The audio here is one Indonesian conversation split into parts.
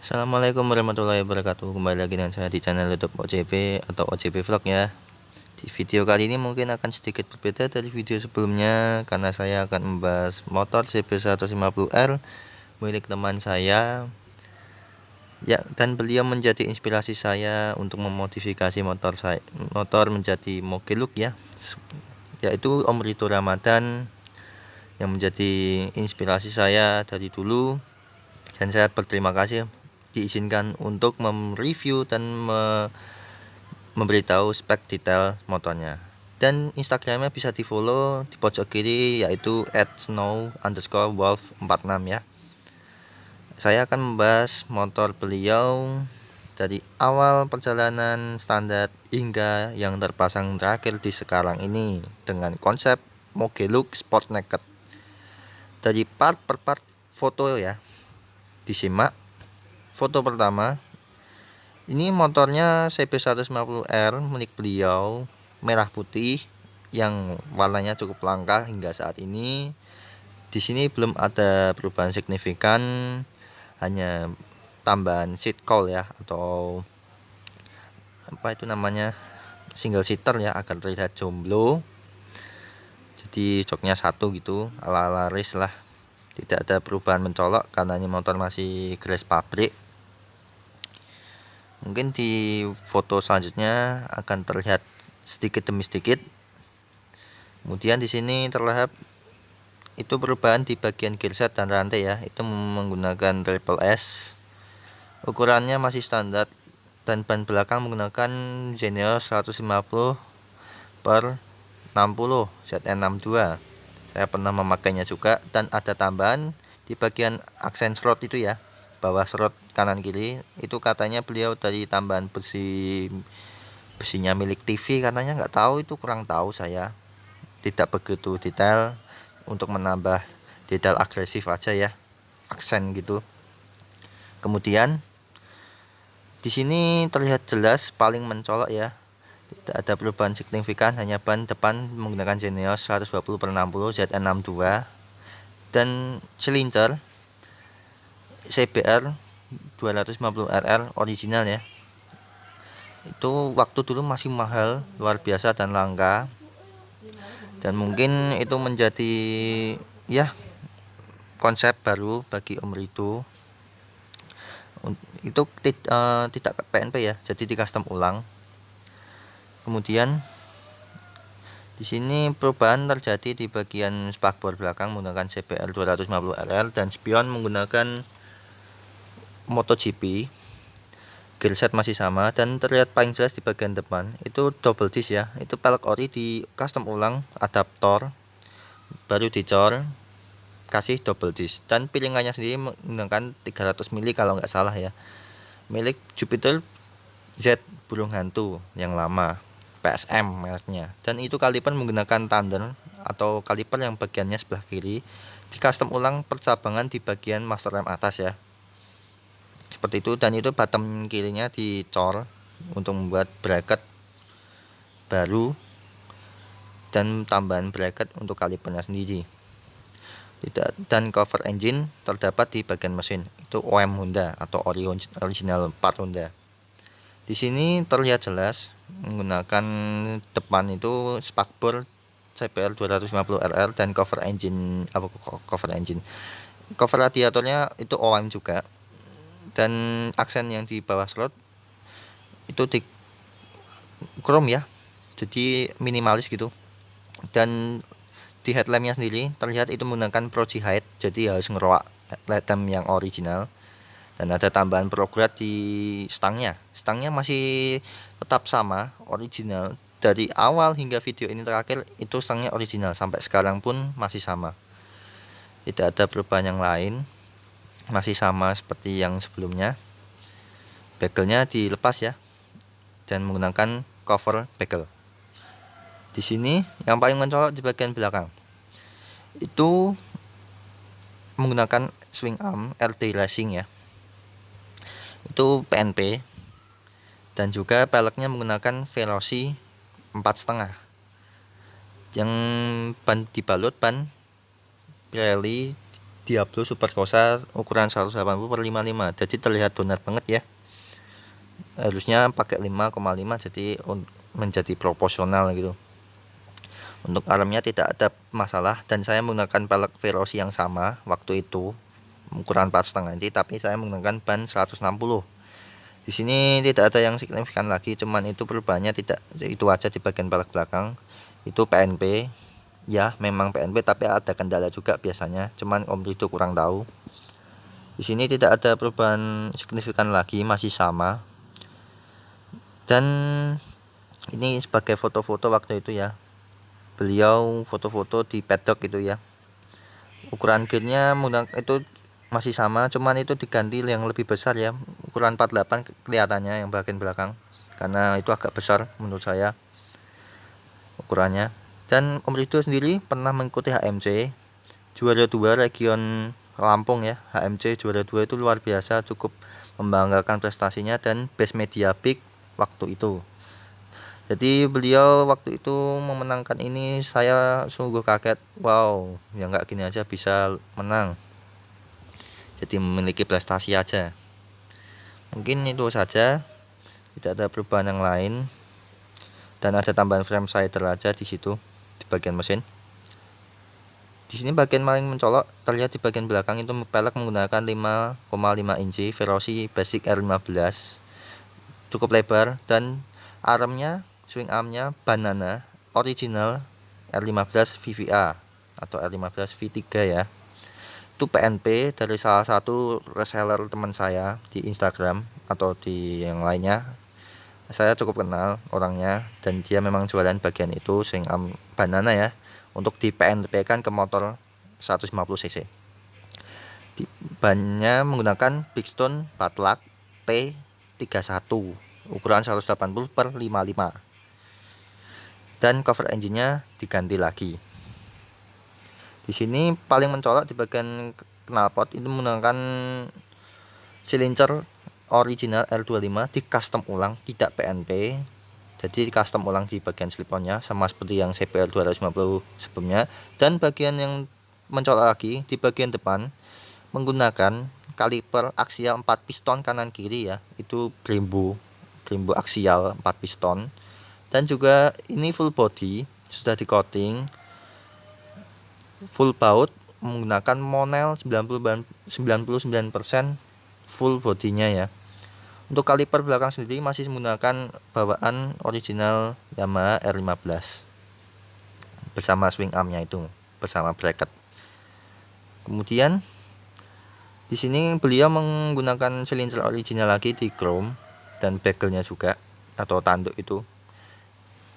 Assalamualaikum warahmatullahi wabarakatuh. Kembali lagi dengan saya di channel YouTube OCP atau OCP Vlog ya. Di video kali ini mungkin akan sedikit berbeda dari video sebelumnya karena saya akan membahas motor CB150R milik teman saya. Ya, dan beliau menjadi inspirasi saya untuk memodifikasi motor menjadi mogeluk ya. Yaitu Om Rito Ramadan yang menjadi inspirasi saya dari dulu, dan saya berterima kasih diizinkan untuk mereview dan memberitahu spek detail motornya. Dan Instagramnya bisa di follow di pojok kiri, yaitu @snow_wolf46 ya. Saya akan membahas motor beliau dari awal perjalanan standar hingga yang terpasang terakhir di sekarang ini dengan konsep mogeluk sport naked. Dari part per part foto ya, disimak. Foto pertama, ini motornya CB150R milik beliau, merah putih yang warnanya cukup langka hingga saat ini. Di sini belum ada perubahan signifikan, hanya tambahan seat cowl ya, atau apa itu namanya, single seater ya, agar terlihat jomblo. Jadi joknya satu gitu, ala-ala race lah. Tidak ada perubahan mencolok karena ini motor masih grace pabrik. Mungkin di foto selanjutnya akan terlihat sedikit demi sedikit. Kemudian di sini terlihat itu perubahan di bagian gearset dan rantai ya. Itu menggunakan Triple S. Ukurannya masih standar dan ban belakang menggunakan Geneos 150 per 60 ZN62. Saya pernah memakainya juga, dan ada tambahan di bagian aksen slot itu ya, bawah slot kanan kiri itu katanya beliau dari tambahan besinya milik TV katanya, nggak tahu, itu kurang tahu, saya tidak begitu detail untuk menambah detail agresif aja ya, aksen gitu. Kemudian di sini terlihat jelas paling mencolok ya, tidak ada perubahan signifikan, hanya ban depan menggunakan Geneos 120 per 60 ZN62 dan silinder CBR 250RR original ya. Itu waktu dulu masih mahal, luar biasa dan langka, dan mungkin itu menjadi ya konsep baru bagi Om Rito. Itu tidak PNP ya, jadi di custom ulang. Kemudian di sini perubahan terjadi di bagian spakbor belakang menggunakan CBR 250RR dan spion menggunakan MotoGP. Gearset masih sama dan terlihat paling jelas di bagian depan itu double disc ya. Itu pelek ori di custom ulang, adaptor baru dicor, kasih double disc, dan piringannya sendiri menggunakan 300 mili kalau nggak salah ya, milik Jupiter Z burung hantu yang lama, PSM mereknya. Dan itu kaliper menggunakan Thunder atau kaliper yang bagiannya sebelah kiri, di custom ulang percabangan di bagian master rem atas ya, seperti itu. Dan itu bottom kirinya dicor untuk membuat bracket baru dan tambahan bracket untuk kalipernya sendiri. Dan cover engine terdapat di bagian mesin, itu OM Honda atau original part Honda. Di sini terlihat jelas menggunakan depan itu spakbor CBR 250RR dan cover radiatornya itu OM juga, dan aksen yang di bawah slot itu di chrome ya, jadi minimalis gitu. Dan di headlampnya sendiri terlihat itu menggunakan Proji Height, jadi harus ngeroak headlamp yang original. Dan ada tambahan prograd di stangnya masih tetap sama original dari awal hingga video ini terakhir, itu stangnya original sampai sekarang pun masih sama, tidak ada perubahan yang lain, masih sama seperti yang sebelumnya. Begelnya dilepas ya dan menggunakan cover begel. Di sini yang paling mencolok di bagian belakang itu menggunakan swing arm RT Racing ya, itu PNP, dan juga peleknya menggunakan Veloci 4,5 yang ban dibalut ban Pirelli Diablo Super Corsa ukuran 180/55, jadi terlihat donar banget ya. Harusnya pakai 5,5 jadi menjadi proporsional gitu. Untuk armnya tidak ada masalah, dan saya menggunakan pelek Veloci yang sama waktu itu ukuran 4,5 inci, tapi saya menggunakan ban 160. Di sini tidak ada yang signifikan lagi, cuman itu perubahannya tidak itu aja di bagian pelek belakang. Itu PNP. Ya, memang PNP, tapi ada kendala juga biasanya, cuman Om Rido kurang tahu. Di sini tidak ada perubahan signifikan lagi, masih sama. Dan ini sebagai foto-foto waktu itu ya. Beliau foto-foto di paddock gitu ya. Ukuran gearnya itu masih sama, cuman itu diganti yang lebih besar ya. Ukuran 48 kelihatannya yang bagian belakang, karena itu agak besar menurut saya ukurannya. Dan Om Rido sendiri pernah mengikuti HMC juara 2 region Lampung ya. HMC juara 2 itu luar biasa, cukup membanggakan prestasinya dan best media pick waktu itu. Jadi beliau waktu itu memenangkan ini, saya sungguh kaget. Wow, ya nggak gini aja bisa menang. Jadi memiliki prestasi aja. Mungkin itu saja, tidak ada perubahan yang lain. Dan ada tambahan frame slider aja di situ di bagian mesin. Di sini bagian paling mencolok terlihat di bagian belakang itu pelek menggunakan 5,5 inci Veloci Basic R15, cukup lebar, dan armnya, swing armnya Banana original R15 VVA atau R15 V3 ya. Itu PNP dari salah satu reseller teman saya di Instagram atau di yang lainnya. Saya cukup kenal orangnya, dan dia memang jualan bagian itu swing arm Banana ya, untuk di PNP kan ke motor 150 cc. Di bannya menggunakan Bigstone Patlak T31 ukuran 180/55, dan cover engine-nya diganti lagi. Di sini paling mencolok di bagian knalpot itu menggunakan silinder original R25 di custom ulang, tidak PNP. Jadi custom ulang di bagian slip-onnya sama seperti yang CBR 250 sebelumnya. Dan bagian yang mencolok lagi di bagian depan menggunakan kaliper aksial 4 piston kanan kiri ya. Itu Brembo aksial 4 piston. Dan juga ini full body sudah di coating full baut menggunakan Monel 99% full bodinya ya. Untuk kaliper belakang sendiri masih menggunakan bawaan original Yamaha R15 bersama swing armnya itu, bersama bracket. Kemudian di sini beliau menggunakan silinder original lagi di chrome, dan begelnya juga atau tanduk itu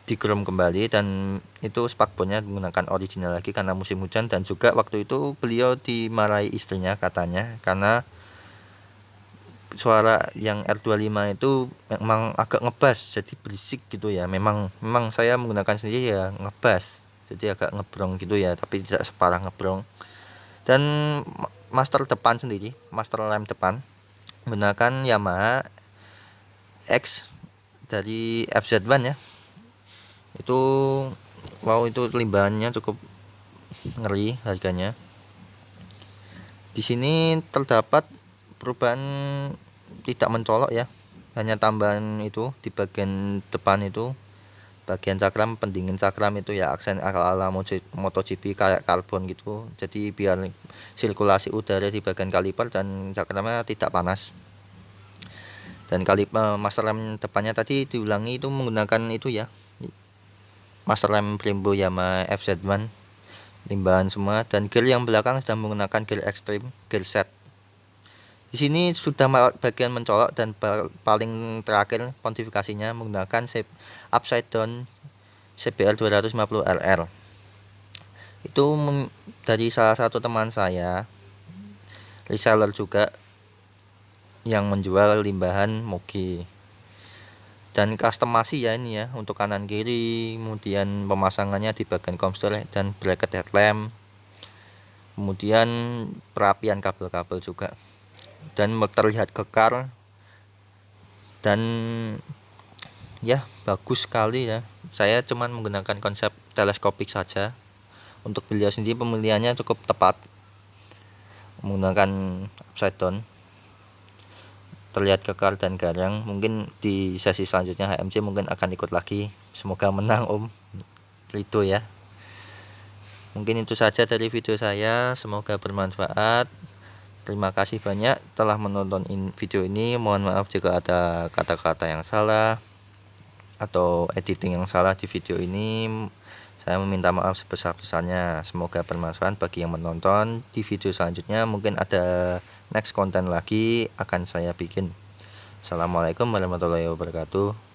di chrome kembali, dan itu spakbonnya menggunakan original lagi karena musim hujan. Dan juga waktu itu beliau dimarahi istrinya katanya karena suara yang R25 itu memang agak ngebas, jadi berisik gitu ya. Memang saya menggunakan sendiri ya ngebas, jadi agak ngebrong gitu ya, tapi tidak separah ngebrong. Dan master depan sendiri, master lem depan menggunakan Yamaha X dari FZ1 ya. Itu wow, itu limbahannya cukup ngeri harganya. Di sini terdapat perubahan tidak mencolok ya, hanya tambahan itu di bagian depan itu, bagian cakram, pendingin cakram itu ya aksen ala MotoGP kayak karbon gitu, jadi biar sirkulasi udara di bagian kaliper dan cakramnya tidak panas. Dan kaliper master rem depannya tadi diulangi itu menggunakan itu ya, master rem Brembo Yamaha FZ1 limbahan semua. Dan gear yang belakang sudah menggunakan gear extreme, gear set. Di sini sudah bagian mencolok dan paling terakhir modifikasinya menggunakan upside down CBR 250 RR. Itu dari salah satu teman saya, reseller juga, yang menjual limbahan Moge. Dan customasi ya ini ya, untuk kanan kiri, kemudian pemasangannya di bagian komstor dan bracket headlamp, kemudian perapian kabel-kabel juga, dan terlihat kekar dan ya bagus sekali ya. Saya cuman menggunakan konsep teleskopik saja. Untuk beliau sendiri pemilihannya cukup tepat. menggunakan upside down, terlihat kekar dan garang. Mungkin di sesi selanjutnya HMC mungkin akan ikut lagi, semoga menang Om Rido ya. Mungkin itu saja dari video saya, semoga bermanfaat. Terima kasih banyak telah menonton video ini. Mohon maaf jika ada kata-kata yang salah atau editing yang salah di video ini. Saya meminta maaf sebesar-besarnya. Semoga bermanfaat bagi yang menonton. Di video selanjutnya mungkin ada next konten lagi akan saya bikin. Assalamualaikum warahmatullahi wabarakatuh.